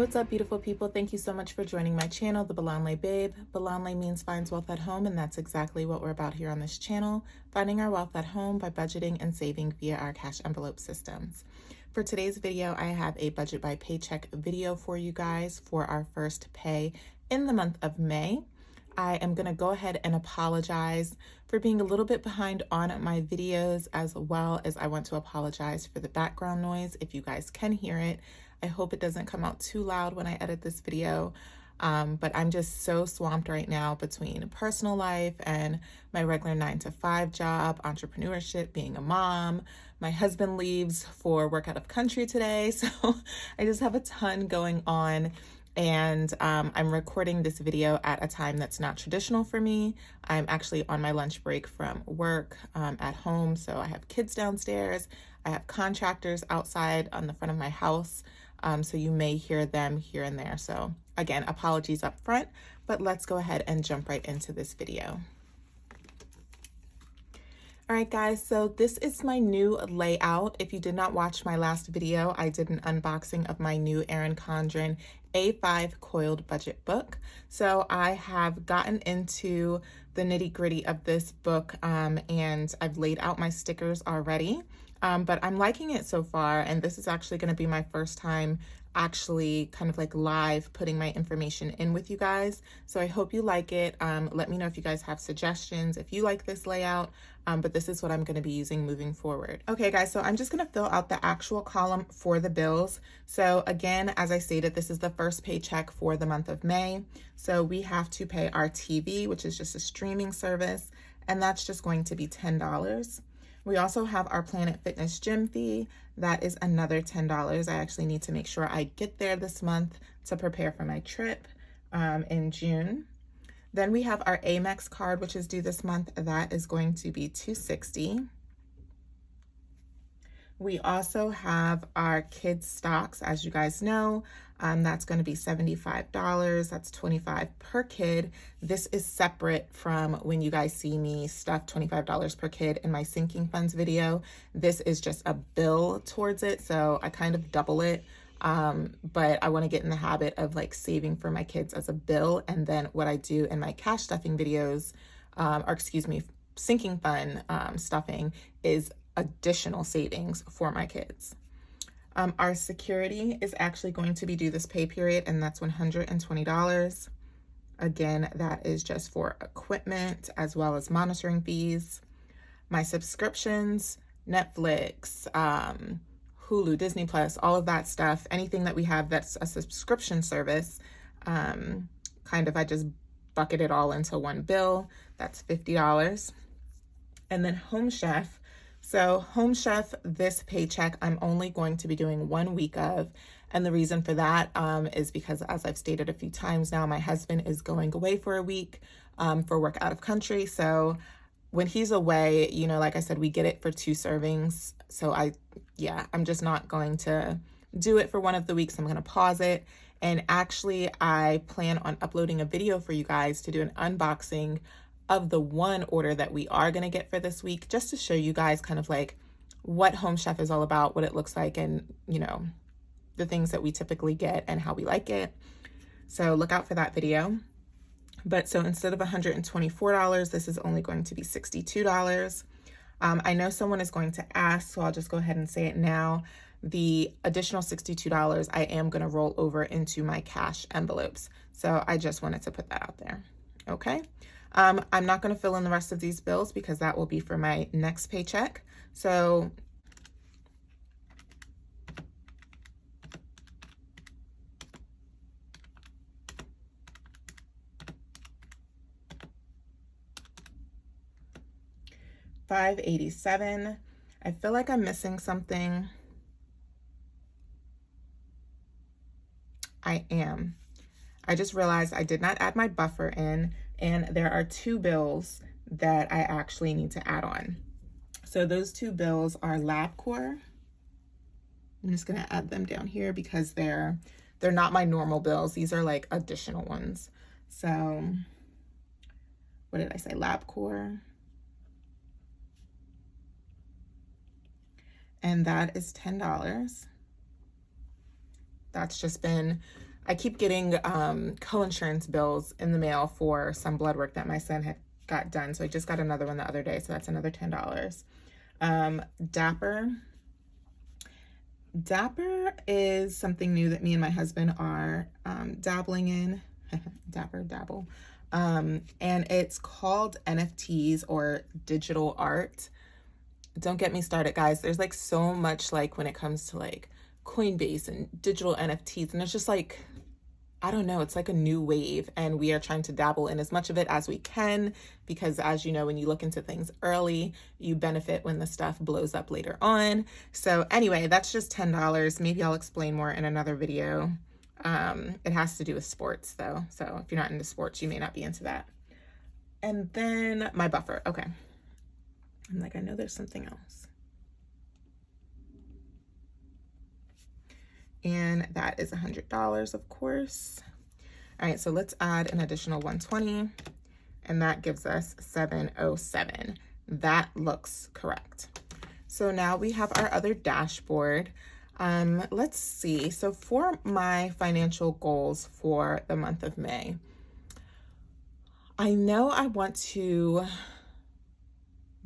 what's up, beautiful people? Thank you so much for joining my channel, The Balanle Babe. Balanle means finds wealth at home, and that's exactly what we're about here on this channel, finding our wealth at home by budgeting and saving via our cash envelope systems. For today's video, I have a budget by paycheck video for you guys for our first pay in the month of May. I am going to go ahead and apologize for being a little bit behind on my videos, as well as I want to apologize for the background noise if you guys can hear it. I hope it doesn't come out too loud when I edit this video, but I'm just so swamped right now between personal life and my regular 9-to-5 job, entrepreneurship, being a mom. My husband leaves for work out of country today, so I just have a ton going on. And I'm recording this video at a time that's not traditional for me. I'm actually on my lunch break from work at home, so I have kids downstairs. I have contractors outside on the front of my house, so you may hear them here and there. So again, apologies up front, but let's go ahead and jump right into this video. All right, guys, so this is my new layout. If you did not watch my last video, I did an unboxing of my new ErinCondren A5 coiled budget book. So I have gotten into the nitty-gritty of this book, and I've laid out my stickers already, but I'm liking it so far, and this is actually going to be my first time actually kind of like live putting my information in with you guys. So I hope you like it. Let me know if you guys have suggestions, if you like this layout, but this is what I'm going to be using moving forward. Okay, guys, so I'm just going to fill out the actual column for the bills. So again, as I stated, this is the first paycheck for the month of May. So we have to pay our TV, which is just a streaming service, and that's just going to be $10. We also have our Planet Fitness gym fee. That is another $10. I actually need to make sure I get there this month to prepare for my trip in June. Then we have our Amex card, which is due this month. That is going to be $260. We also have our kids stocks, as you guys know. That's going to be $75. That's $25 per kid. This is separate from when you guys see me stuff $25 per kid in my sinking funds video. This is just a bill towards it, so I kind of double it. But I want to get in the habit of like saving for my kids as a bill, and then what I do in my cash stuffing videos, or excuse me, sinking fund stuffing, is additional savings for my kids. Our security is actually going to be due this pay period, and that's $120. Again, that is just for equipment as well as monitoring fees. My subscriptions, Netflix, Hulu, Disney Plus, all of that stuff, anything that we have that's a subscription service, I just bucket it all into one bill. That's $50. And then Home Chef. So Home Chef, this paycheck, I'm only going to be doing 1 week of. And the reason for that is because, as I've stated a few times now, my husband is going away for a week for work out of country. So when he's away, you know, like I said, we get it for 2 servings. So I'm just not going to do it for one of the weeks. I'm going to pause it. And actually, I plan on uploading a video for you guys to do an unboxing of the one order that we are going to get for this week, just to show you guys kind of like what Home Chef is all about, what it looks like, and, you know, the things that we typically get and how we like it. So look out for that video. But so instead of $124, this is only going to be $62. I know someone is going to ask, so I'll just go ahead and say it now. The additional $62 I am going to roll over into my cash envelopes. So I just wanted to put that out there. Okay. I'm not going to fill in the rest of these bills because that will be for my next paycheck. So $587. I feel like I'm missing something. I am. I just realized I did not add my buffer in, and there are 2 bills that I actually need to add on. So those 2 bills are LabCorp. I'm just going to add them down here because they're not my normal bills. These are like additional ones. So what did I say? LabCorp. And that is $10. That's just been I keep getting co-insurance bills in the mail for some blood work that my son had got done. So I just got another one the other day. So that's another $10. Dapper. Dapper is something new that me and my husband are dabbling in. Dabble. And it's called NFTs, or digital art. Don't get me started, guys. There's like so much, like when it comes to like Coinbase and digital NFTs, and it's just like, I don't know, it's like a new wave, and we are trying to dabble in as much of it as we can, because as you know, when you look into things early, you benefit when the stuff blows up later on. So anyway, that's just $10. Maybe I'll explain more in another video. It has to do with sports though, so if you're not into sports, you may not be into that. And then my buffer. Okay, I'm like, I know there's something else. And that is $100, of course. All right, so let's add an additional 120, and that gives us 707. That looks correct. So now we have our other dashboard. Let's see. So for my financial goals for the month of May, I know I want to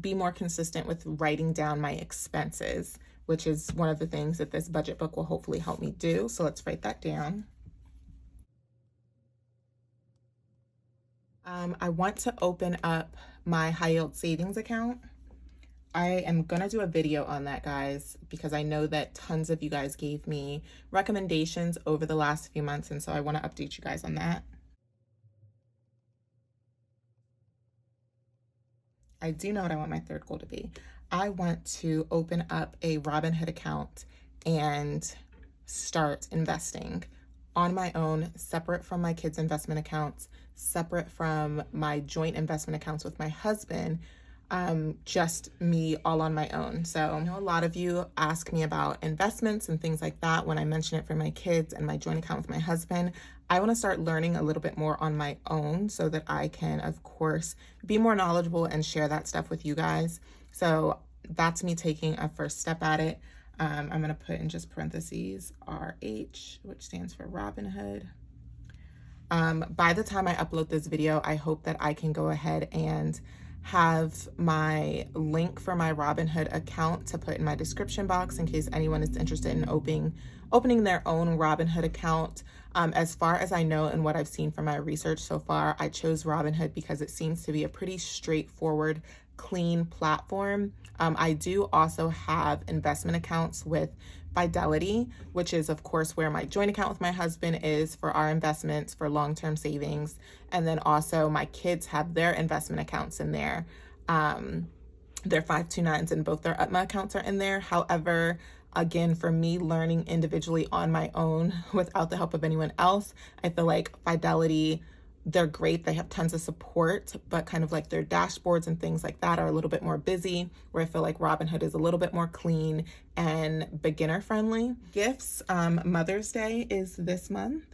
be more consistent with writing down my expenses, which is one of the things that this budget book will hopefully help me do. So let's write that down. I want to open up my high yield savings account. I am gonna do a video on that, guys, because I know that tons of you guys gave me recommendations over the last few months, and so I want to update you guys on that. I do know what I want my third goal to be. I want to open up a Robinhood account and start investing on my own, separate from my kids' investment accounts, separate from my joint investment accounts with my husband, just me all on my own. So I know a lot of you ask me about investments and things like that when I mention it for my kids and my joint account with my husband. I want to start learning a little bit more on my own so that I can, of course, be more knowledgeable and share that stuff with you guys. So that's me taking a first step at it. I'm going to put in just parentheses RH, which stands for Robinhood. By the time I upload this video, I hope that I can go ahead and have my link for my Robinhood account to put in my description box in case anyone is interested in opening their own Robinhood account. As far as I know and what I've seen from my research so far, I chose Robinhood because it seems to be a pretty straightforward, clean platform. I do also have investment accounts with Fidelity, which is of course where my joint account with my husband is for our investments for long-term savings. And then also my kids have their investment accounts in there. Their 529s and both their UTMA accounts are in there. However, again, for me learning individually on my own without the help of anyone else, I feel like Fidelity, they're great. They have tons of support, but kind of like their dashboards and things like that are a little bit more busy, where I feel like Robinhood is a little bit more clean and beginner friendly. Gifts, Mother's Day is this month.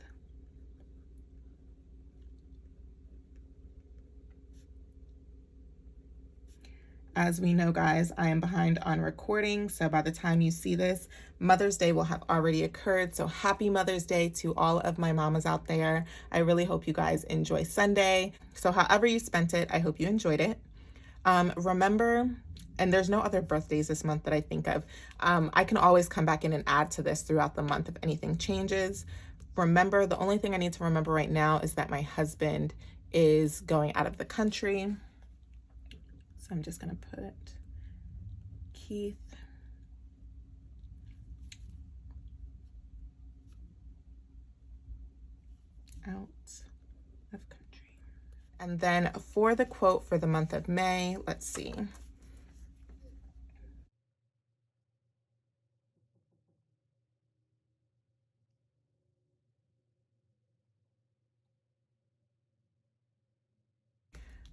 As we know, guys, I am behind on recording, so by the time you see this, Mother's Day will have already occurred. So happy Mother's Day to all of my mamas out there. I really hope you guys enjoy Sunday. So however you spent it, I hope you enjoyed it. Remember, and there's no other birthdays this month that I think of. I can always come back in and add to this throughout the month if anything changes. Remember, the only thing I need to remember right now is that my husband is going out of the country. I'm just going to put Keith out of country. And then for the quote for the month of May, let's see.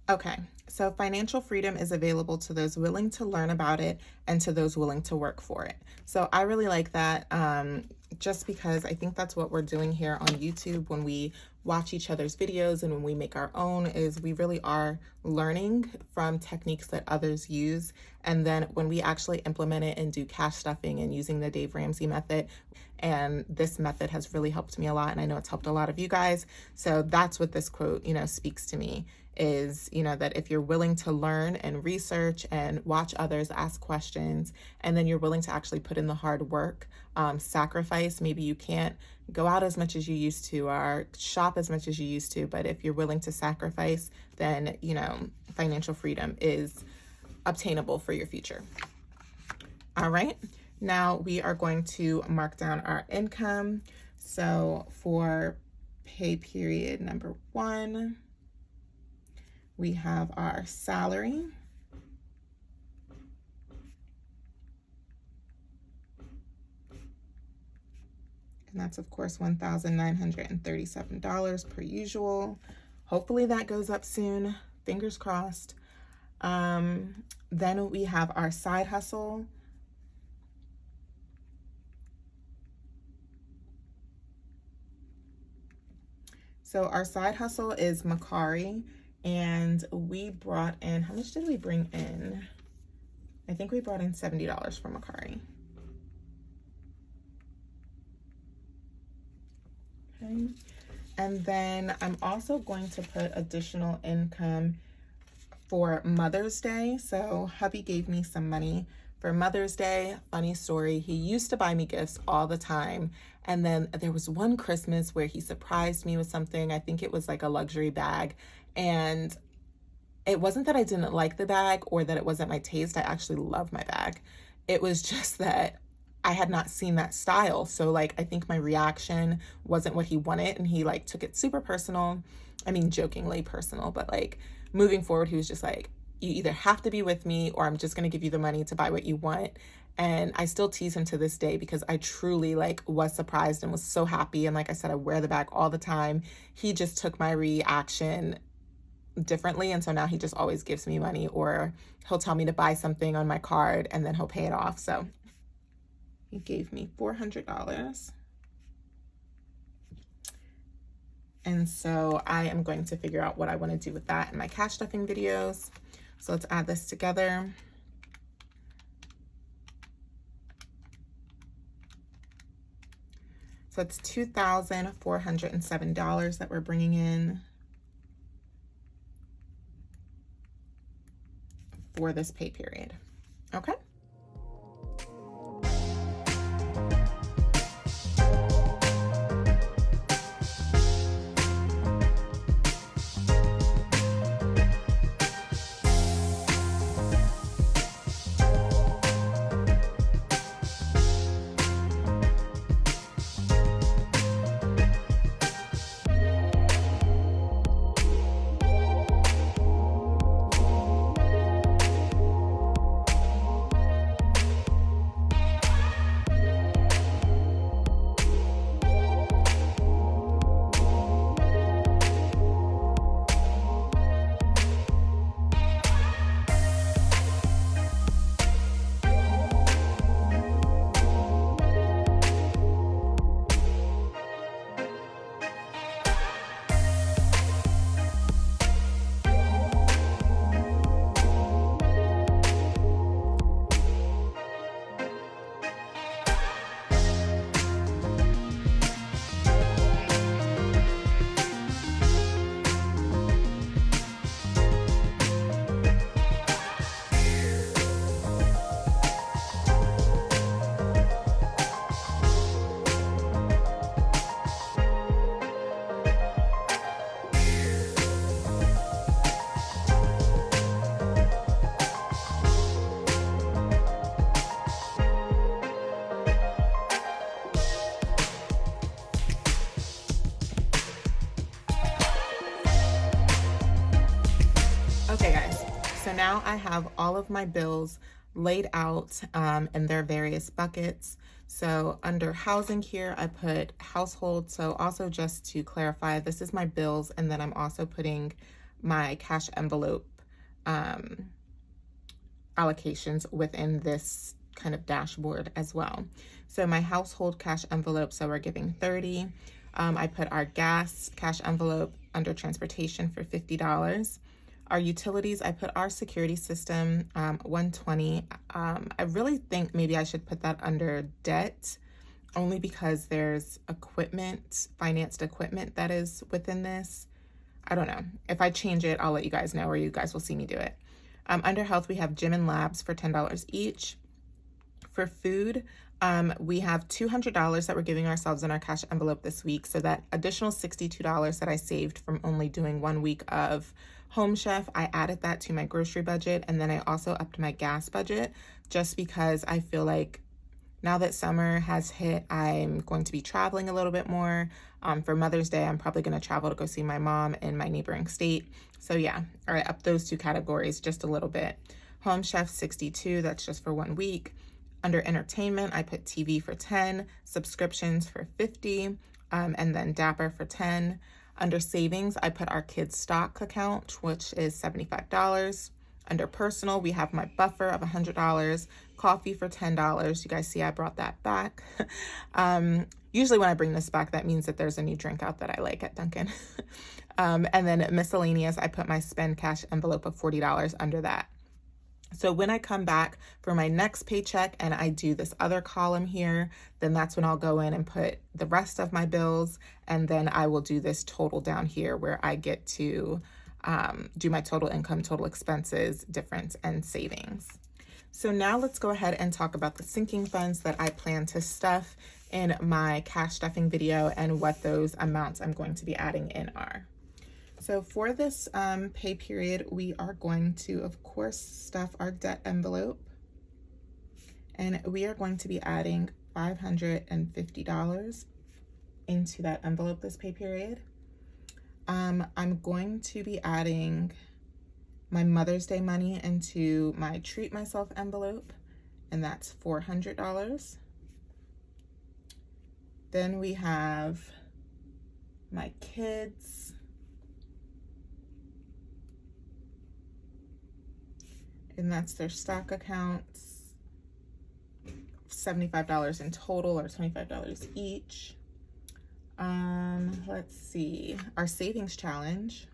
Okay, so financial freedom is available to those willing to learn about it and to those willing to work for it. So I really like that, just because I think that's what we're doing here on YouTube when we watch each other's videos and when we make our own is we really are learning from techniques that others use. And then when we actually implement it and do cash stuffing and using the Dave Ramsey method, and this method has really helped me a lot, and I know it's helped a lot of you guys. So that's what this quote, speaks to me, is, that if you're willing to learn and research and watch others, ask questions, and then you're willing to actually put in the hard work, sacrifice, maybe you can't go out as much as you used to or shop as much as you used to, but if you're willing to sacrifice, then, financial freedom is obtainable for your future. All right. Now we are going to mark down our income. So for pay period number 1, we have our salary. And that's, of course, $1,937 per usual. Hopefully that goes up soon. Fingers crossed. Then we have our side hustle. So our side hustle is Macari, and we brought in, how much did we bring in? I think we brought in $70 for Macari. Okay. And then I'm also going to put additional income for Mother's Day. So hubby gave me some money for Mother's Day. Funny story, he used to buy me gifts all the time. And then there was one Christmas where he surprised me with something. I think it was like a luxury bag. And it wasn't that I didn't like the bag or that it wasn't my taste. I actually love my bag. It was just that I had not seen that style. So I think my reaction wasn't what he wanted, and he took it super personal. I mean, jokingly personal, but moving forward, he was just like, you either have to be with me or I'm just going to give you the money to buy what you want. And I still tease him to this day because I truly was surprised and was so happy. And like I said, I wear the bag all the time. He just took my reaction differently. And so now he just always gives me money, or he'll tell me to buy something on my card and then he'll pay it off. So he gave me $400. And so I am going to figure out what I want to do with that in my cash stuffing videos. So let's add this together. So it's $2,407 that we're bringing in for this pay period. Okay. Okay guys, so now I have all of my bills laid out in their various buckets. So under housing here, I put household. So also just to clarify, this is my bills, and then I'm also putting my cash envelope allocations within this kind of dashboard as well. So my household cash envelope, so we're giving 30. I put our gas cash envelope under transportation for $50. Our utilities, I put our security system, $120. I really think maybe I should put that under debt, only because there's equipment, financed equipment that is within this. I don't know. If I change it, I'll let you guys know, or you guys will see me do it. Under health, we have gym and labs for $10 each. For food, we have $200 that we're giving ourselves in our cash envelope this week. So that additional $62 that I saved from only doing 1 week of Home Chef, I added that to my grocery budget. And then I also upped my gas budget, just because I feel like now that summer has hit, I'm going to be traveling a little bit more. For Mother's Day, I'm probably going to travel to go see my mom in my neighboring state. So yeah, all right, up those two categories just a little bit. Home Chef, $62, that's just for 1 week. Under entertainment, I put TV for $10, subscriptions for $50, and then Dapper for $10. Under savings, I put our kids' stock account, which is $75. Under personal, we have my buffer of $100, coffee for $10. You guys see I brought that back. Usually when I bring this back, that means that there's a new drink out that I like at Dunkin'. And then miscellaneous, I put my spend cash envelope of $40 under that. So when I come back for my next paycheck and I do this other column here, then that's when I'll go in and put the rest of my bills, and then I will do this total down here where I get to do my total income, total expenses, difference, and savings. So now let's go ahead and talk about the sinking funds that I plan to stuff in my cash stuffing video and what those amounts I'm going to be adding in are. So for this pay period, we are going to, of course, stuff our debt envelope, and we are going to be adding $550 into that envelope this pay period. I'm going to be adding my Mother's Day money into my treat myself envelope, and that's $400. Then we have my kids, and that's their stock accounts, $75 in total, or $25 each. Let's see, our savings challenge.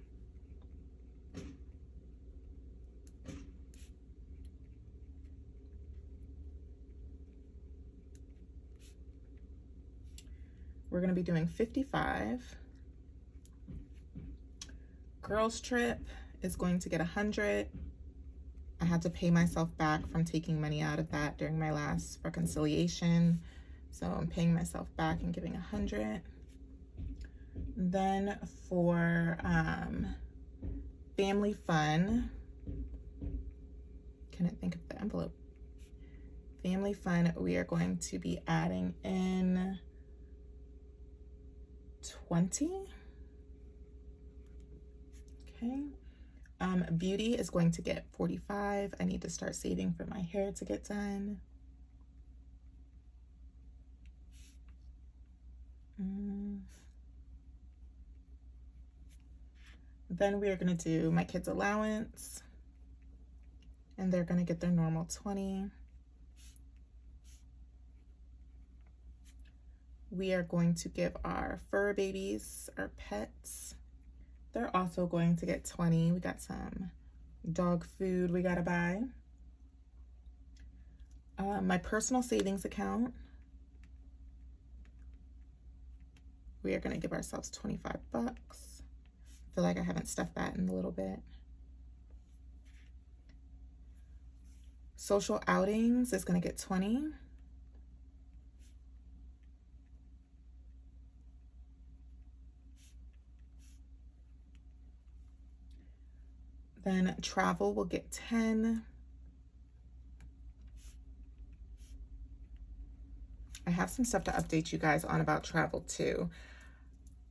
We're going to be doing 55. Girls trip is going to get 100. I had to pay myself back from taking money out of that during my last reconciliation. So I'm paying myself back and giving 100. Then for family fun, can I think of the envelope? Family fun, we are going to be adding in 20. Okay. Beauty is going to get 45. I need to start saving for my hair to get done. Then we are going to do my kids' allowance, and they're going to get their normal 20. We are going to give our fur babies, our pets, they're also going to get 20. We got some dog food we gotta buy. My personal savings account, we are gonna give ourselves 25 bucks. I feel like I haven't stuffed that in a little bit. Social outings is gonna get 20. Then travel will get 10. I have some stuff to update you guys on about travel too.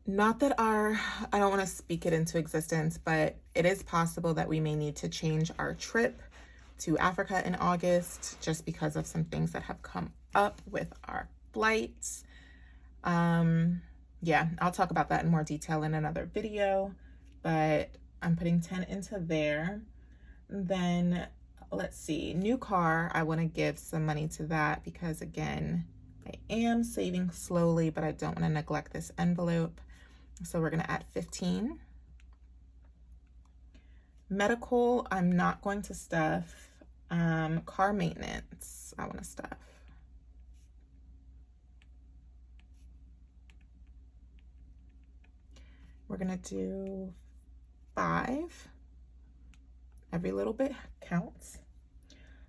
Not that I don't want to speak it into existence, but it is possible that we may need to change our trip to Africa in August just because of some things that have come up with our flights. Yeah, I'll talk about that in more detail in another video, but I'm putting 10 into there. Then let's see, new car, I want to give some money to that because again, I am saving slowly, but I don't want to neglect this envelope. So we're going to add 15. Medical, I'm not going to stuff. Car maintenance, I want to stuff. We're going to do 5. Every little bit counts.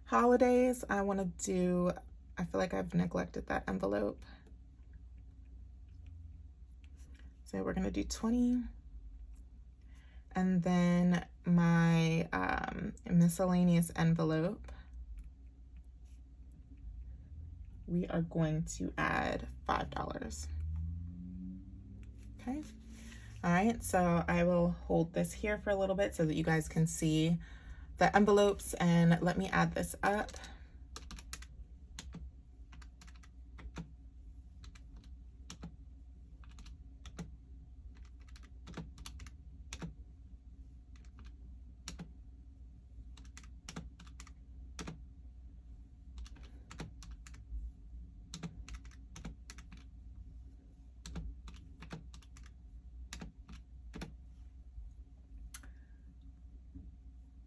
Holidays, I want to do, I feel like I've neglected that envelope. So we're going to do 20. And then my miscellaneous envelope, we are going to add $5. Okay. All right, so I will hold this here for a little bit so that you guys can see the envelopes, and let me add this up.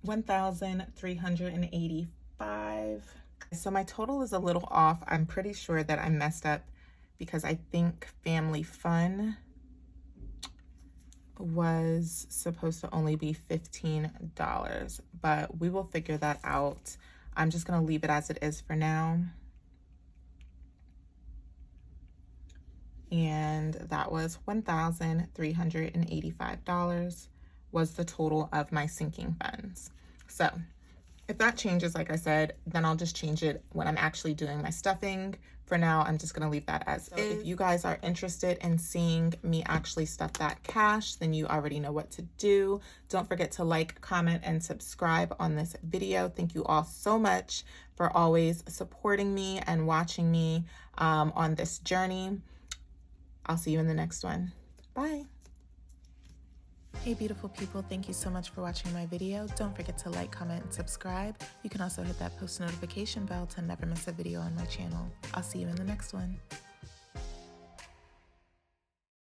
$1,385. So my total is a little off. I'm pretty sure that I messed up because I think Family Fun was supposed to only be $15, but we will figure that out. I'm just going to leave it as it is for now. And that was $1,385 was the total of my sinking funds. So if that changes, like I said, then I'll just change it when I'm actually doing my stuffing. For now, I'm just gonna leave that as is. If you guys are interested in seeing me actually stuff that cash, then you already know what to do. Don't forget to like, comment, and subscribe on this video. Thank you all so much for always supporting me and watching me on this journey. I'll see you in the next one. Bye. Hey beautiful people, thank you so much for watching my video. Don't forget to like, comment, and subscribe. You can also hit that post notification bell to never miss a video on my channel. I'll see you in the next one.